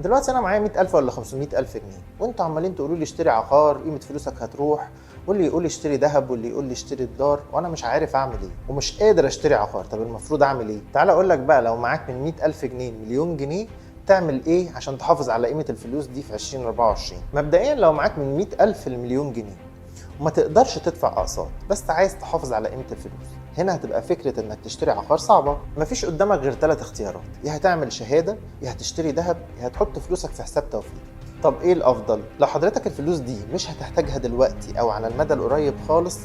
دلوقتي انا معايا 100,000 ولا 500,000 جنيه وانتوا عمالين تقولوا لي اشتري عقار، قيمه فلوسك هتروح، واللي يقول لي اشتري ذهب واللي يقول لي اشتري دولار، وانا مش عارف اعمل ايه ومش قادر اشتري عقار. طب المفروض اعمل ايه؟ تعال اقول لك بقى، لو معاك من 100,000 جنيه مليون جنيه تعمل ايه عشان تحافظ على قيمه الفلوس دي في 2024. مبدئيا لو معاك من 100,000 لمليون جنيه وما تقدرش تدفع اقساط بس عايز تحافظ على قيمه الفلوس، هنا هتبقى فكره انك تشتري عقار صعبه. مفيش قدامك غير 3 اختيارات: يا هتعمل شهاده، يا هتشتري ذهب، يا هتحط فلوسك في حساب توفير. طب ايه الافضل؟ لو حضرتك الفلوس دي مش هتحتاجها دلوقتي او على المدى القريب خالص،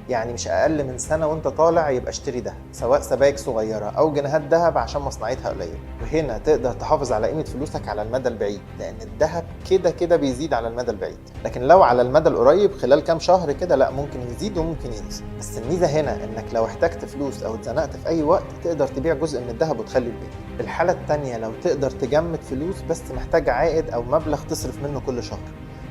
يعني مش اقل من سنه وانت طالع، يبقى اشتري ذهب، سواء سبائك صغيره او جنيهات ذهب عشان مصنعيتها قليله. وهنا تقدر تحافظ على قيمه فلوسك على المدى البعيد، لان الذهب كده كده بيزيد على المدى البعيد. لكن لو على المدى القريب خلال كام شهر كده، لا، ممكن يزيد وممكن ينزل. بس الميزه هنا انك لو احتجت فلوس او اتزنقت في اي وقت تقدر تبيع جزء من الذهب وتخلي الباقي. في الحاله الثانيه لو تقدر تجمد فلوس بس محتاج عائد او مبلغ تصرف منه كل شهر،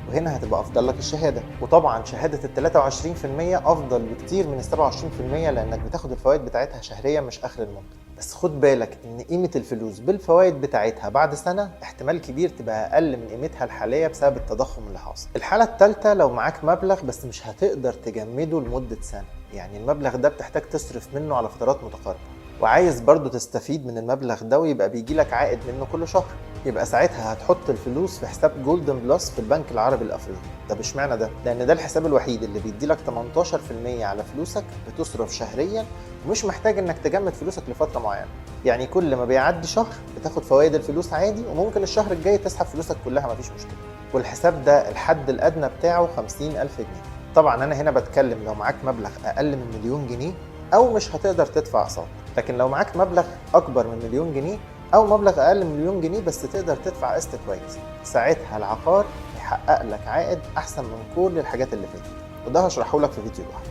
وهنا هتبقى افضل لك الشهاده. وطبعا شهاده ال 23% افضل بكتير من ال 27%، لانك بتاخد الفوائد بتاعتها شهريا مش اخر المده. بس خد بالك ان قيمه الفلوس بالفوائد بتاعتها بعد سنه احتمال كبير تبقى اقل من قيمتها الحاليه بسبب التضخم اللي حاصل. الحاله الثالثه لو معاك مبلغ بس مش هتقدر تجمده لمده سنه، يعني المبلغ ده بتحتاج تصرف منه على فترات متقاربه، وعايز برضو تستفيد من المبلغ ده ويبقى بيجيلك عائد منه كل شهر، يبقى ساعتها هتحط الفلوس في حساب جولدن بلس في البنك العربي الافريقي. طب اشمعنى ده؟ لان ده الحساب الوحيد اللي بيديلك 18% على فلوسك بتصرف شهريا، ومش محتاج انك تجمد فلوسك لفتره معينه. يعني كل ما بيعدي شهر بتاخد فوائد الفلوس عادي، وممكن الشهر الجاي تسحب فلوسك كلها مفيش مشكله. والحساب ده الحد الادنى بتاعه 50,000 جنيه. طبعا انا هنا بتكلم لو معاك مبلغ اقل من مليون جنيه او مش هتقدر تدفع اقساط. لكن لو معاك مبلغ اكبر من مليون جنيه او مبلغ اقل من مليون جنيه بس تقدر تدفع قسط كويس، ساعتها العقار هيحقق لك عائد احسن من كل الحاجات اللي فاتت، وده هشرحه لك في فيديو لوحده.